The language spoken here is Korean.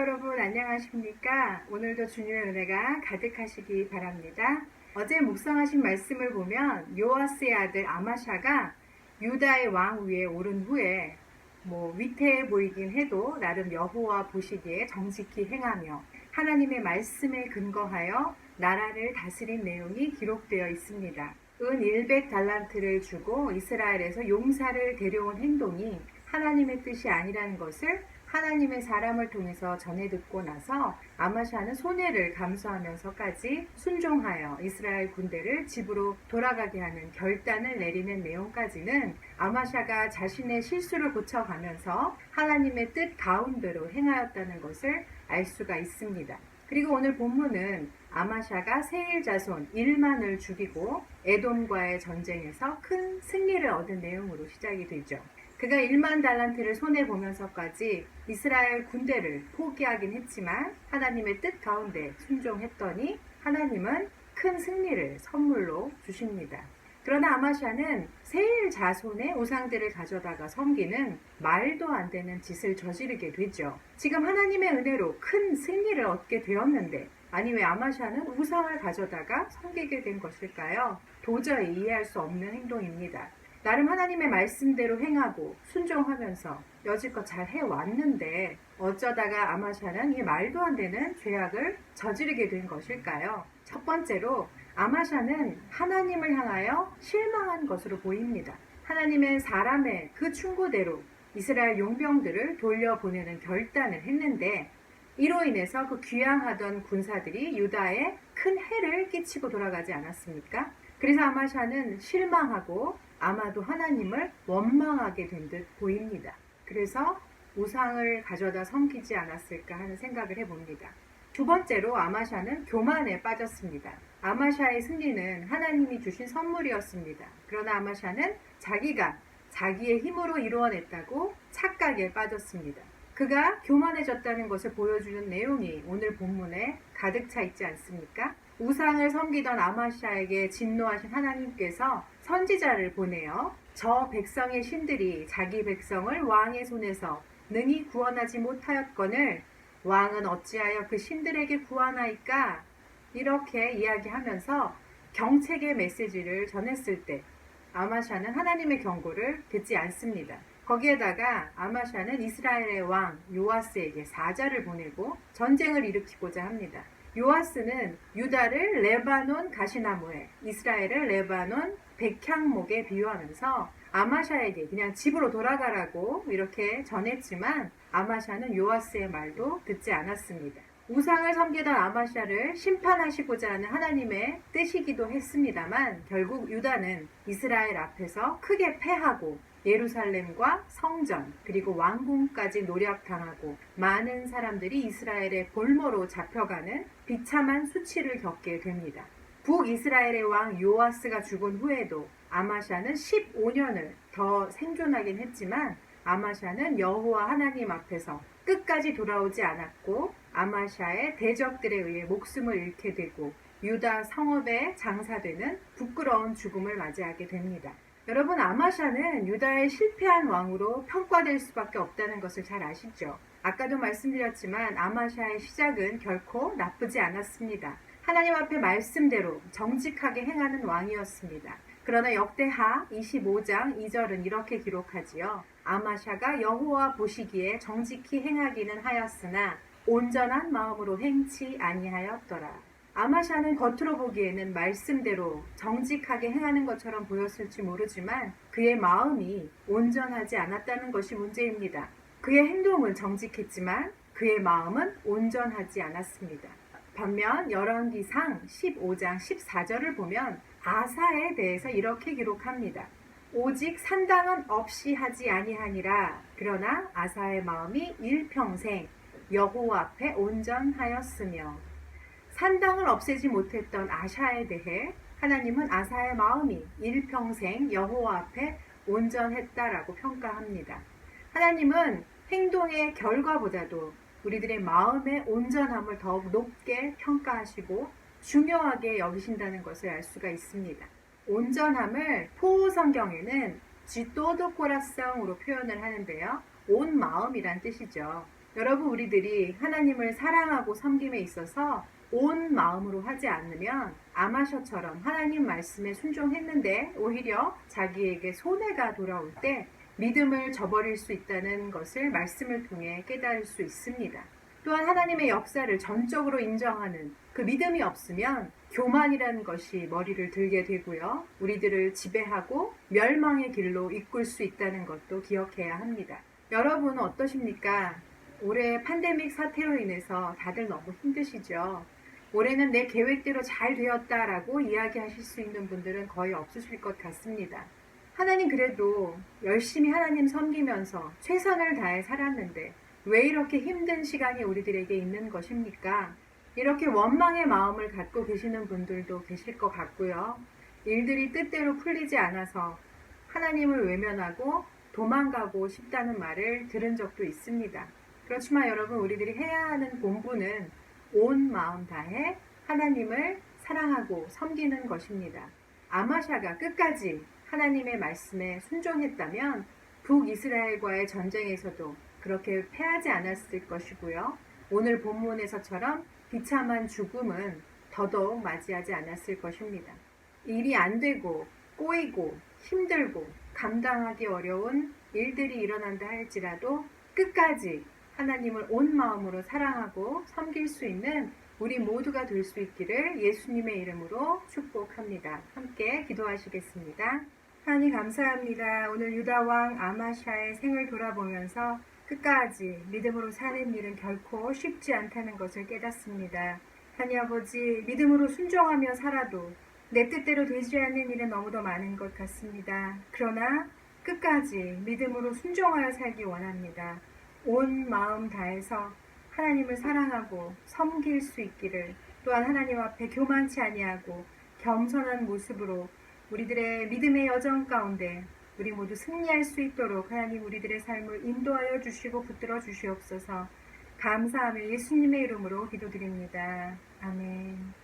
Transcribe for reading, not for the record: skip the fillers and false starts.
여러분 안녕하십니까? 오늘도 주님의 은혜가 가득하시기 바랍니다. 어제 묵상하신 말씀을 보면 요아스의 아들 아마샤가 유다의 왕 위에 오른 후에 위태해 보이긴 해도 나름 여호와 보시기에 정직히 행하며 하나님의 말씀에 근거하여 나라를 다스린 내용이 기록되어 있습니다. 은 100달란트를 주고 이스라엘에서 용사를 데려온 행동이 하나님의 뜻이 아니라는 것을 하나님의 사람을 통해서 전해 듣고 나서 아마샤는 손해를 감수하면서까지 순종하여 이스라엘 군대를 집으로 돌아가게 하는 결단을 내리는 내용까지는 아마샤가 자신의 실수를 고쳐가면서 하나님의 뜻 가운데로 행하였다는 것을 알 수가 있습니다. 그리고 오늘 본문은 아마샤가 세일 자손 1만을 죽이고 에돔과의 전쟁에서 큰 승리를 얻은 내용으로 시작이 되죠. 그가 1만 달란트를 손해보면서까지 이스라엘 군대를 포기하긴 했지만 하나님의 뜻 가운데 순종했더니 하나님은 큰 승리를 선물로 주십니다. 그러나 아마샤는 세일 자손의 우상들을 가져다가 섬기는 말도 안 되는 짓을 저지르게 되죠. 지금 하나님의 은혜로 큰 승리를 얻게 되었는데 아니 왜 아마샤는 우상을 가져다가 섬기게 된 것일까요? 도저히 이해할 수 없는 행동입니다. 나름 하나님의 말씀대로 행하고 순종하면서 여지껏 잘 해왔는데 어쩌다가 아마샤는 이 말도 안 되는 죄악을 저지르게 된 것일까요? 첫 번째로 아마샤는 하나님을 향하여 실망한 것으로 보입니다. 하나님의 사람의 그 충고대로 이스라엘 용병들을 돌려보내는 결단을 했는데 이로 인해서 그 귀향하던 군사들이 유다에 큰 해를 끼치고 돌아가지 않았습니까? 그래서 아마샤는 실망하고 아마도 하나님을 원망하게 된 듯 보입니다. 그래서 우상을 가져다 섬기지 않았을까 하는 생각을 해봅니다. 두 번째로 아마샤는 교만에 빠졌습니다. 아마샤의 승리는 하나님이 주신 선물이었습니다. 그러나 아마샤는 자기가 자기의 힘으로 이루어냈다고 착각에 빠졌습니다. 그가 교만해졌다는 것을 보여주는 내용이 오늘 본문에 가득 차 있지 않습니까? 우상을 섬기던 아마샤에게 진노하신 하나님께서 선지자를 보내어 저 백성의 신들이 자기 백성을 왕의 손에서 능히 구원하지 못하였거늘 왕은 어찌하여 그 신들에게 구하나이까? 이렇게 이야기하면서 경책의 메시지를 전했을 때 아마샤는 하나님의 경고를 듣지 않습니다. 거기에다가 아마샤는 이스라엘의 왕 요아스에게 사자를 보내고 전쟁을 일으키고자 합니다. 요아스는 유다를 레바논 가시나무에 이스라엘을 레바논 백향목에 비유하면서 아마샤에게 그냥 집으로 돌아가라고 이렇게 전했지만 아마샤는 요아스의 말도 듣지 않았습니다. 우상을 섬기던 아마샤를 심판하시고자 하는 하나님의 뜻이기도 했습니다만 결국 유다는 이스라엘 앞에서 크게 패하고 예루살렘과 성전 그리고 왕궁까지 노략당하고 많은 사람들이 이스라엘의 볼모로 잡혀가는 비참한 수치를 겪게 됩니다. 북이스라엘의 왕 요아스가 죽은 후에도 아마샤는 15년을 더 생존하긴 했지만 아마샤는 여호와 하나님 앞에서 끝까지 돌아오지 않았고 아마샤의 대적들에 의해 목숨을 잃게 되고 유다 성읍에 장사되는 부끄러운 죽음을 맞이하게 됩니다. 여러분, 아마샤는 유다의 실패한 왕으로 평가될 수밖에 없다는 것을 잘 아시죠? 아까도 말씀드렸지만 아마샤의 시작은 결코 나쁘지 않았습니다. 하나님 앞에 말씀대로 정직하게 행하는 왕이었습니다. 그러나 역대하 25장 2절은 이렇게 기록하지요. 아마샤가 여호와 보시기에 정직히 행하기는 하였으나 온전한 마음으로 행치 아니하였더라. 아마샤는 겉으로 보기에는 말씀대로 정직하게 행하는 것처럼 보였을지 모르지만 그의 마음이 온전하지 않았다는 것이 문제입니다. 그의 행동은 정직했지만 그의 마음은 온전하지 않았습니다. 반면 열왕기상 15장 14절을 보면 아사에 대해서 이렇게 기록합니다. 오직 산당은 없이 하지 아니하니라. 그러나 아사의 마음이 일평생 여호와 앞에 온전하였으며 산당을 없애지 못했던 아샤에 대해 하나님은 아사의 마음이 일평생 여호와 앞에 온전했다라고 평가합니다. 하나님은 행동의 결과보다도 우리들의 마음의 온전함을 더욱 높게 평가하시고 중요하게 여기신다는 것을 알 수가 있습니다. 온전함을 포 성경에는 지또도 코라성으로 표현을 하는데요. 온 마음이란 뜻이죠. 여러분, 우리들이 하나님을 사랑하고 섬김에 있어서 온 마음으로 하지 않으면 아마셔처럼 하나님 말씀에 순종했는데 오히려 자기에게 손해가 돌아올 때 믿음을 저버릴 수 있다는 것을 말씀을 통해 깨달을 수 있습니다. 또한 하나님의 역사를 전적으로 인정하는 그 믿음이 없으면 교만이라는 것이 머리를 들게 되고요. 우리들을 지배하고 멸망의 길로 이끌 수 있다는 것도 기억해야 합니다. 여러분은 어떠십니까? 올해 팬데믹 사태로 인해서 다들 너무 힘드시죠? 올해는 내 계획대로 잘 되었다라고 이야기하실 수 있는 분들은 거의 없으실 것 같습니다. 하나님 그래도 열심히 하나님 섬기면서 최선을 다해 살았는데 왜 이렇게 힘든 시간이 우리들에게 있는 것입니까? 이렇게 원망의 마음을 갖고 계시는 분들도 계실 것 같고요. 일들이 뜻대로 풀리지 않아서 하나님을 외면하고 도망가고 싶다는 말을 들은 적도 있습니다. 그렇지만 여러분, 우리들이 해야 하는 본분은 온 마음 다해 하나님을 사랑하고 섬기는 것입니다. 아마샤가 끝까지 하나님의 말씀에 순종했다면 북이스라엘과의 전쟁에서도 그렇게 패하지 않았을 것이고요. 오늘 본문에서처럼 비참한 죽음은 더더욱 맞이하지 않았을 것입니다. 일이 안 되고 꼬이고 힘들고 감당하기 어려운 일들이 일어난다 할지라도 끝까지 하나님을 온 마음으로 사랑하고 섬길 수 있는 우리 모두가 될 수 있기를 예수님의 이름으로 축복합니다. 함께 기도하시겠습니다. 하나님 감사합니다. 오늘 유다왕 아마샤의 생을 돌아보면서 끝까지 믿음으로 사는 일은 결코 쉽지 않다는 것을 깨닫습니다. 하나님 아버지, 믿음으로 순종하며 살아도 내 뜻대로 되지 않는 일은 너무도 많은 것 같습니다. 그러나 끝까지 믿음으로 순종하여 살기 원합니다. 온 마음 다해서 하나님을 사랑하고 섬길 수 있기를, 또한 하나님 앞에 교만치 아니하고 겸손한 모습으로 우리들의 믿음의 여정 가운데 우리 모두 승리할 수 있도록 하나님 우리들의 삶을 인도하여 주시고 붙들어 주시옵소서. 감사하며 예수님의 이름으로 기도드립니다. 아멘.